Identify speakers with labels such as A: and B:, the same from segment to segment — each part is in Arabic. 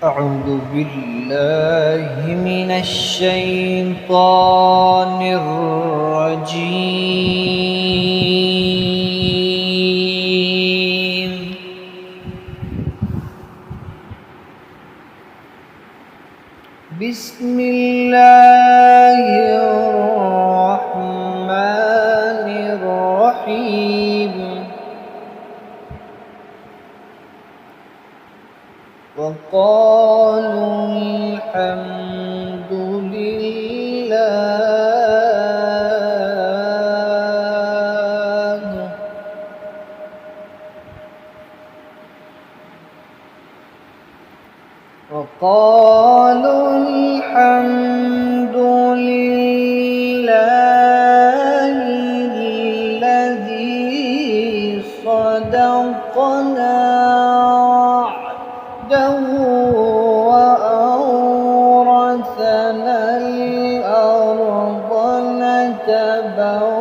A: أعوذ بالله من الشيطان الرجيم. بسم الله الرحمن الرحيم. وقالوا الحمد لله الذي صدقنا وأورثنا الأرض نتبوأ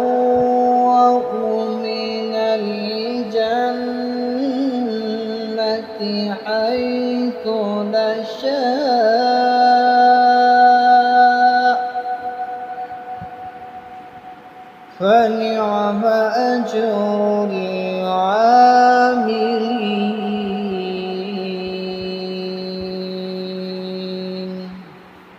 A: من الجنة حيث نشاء فنعم أجر العاملين.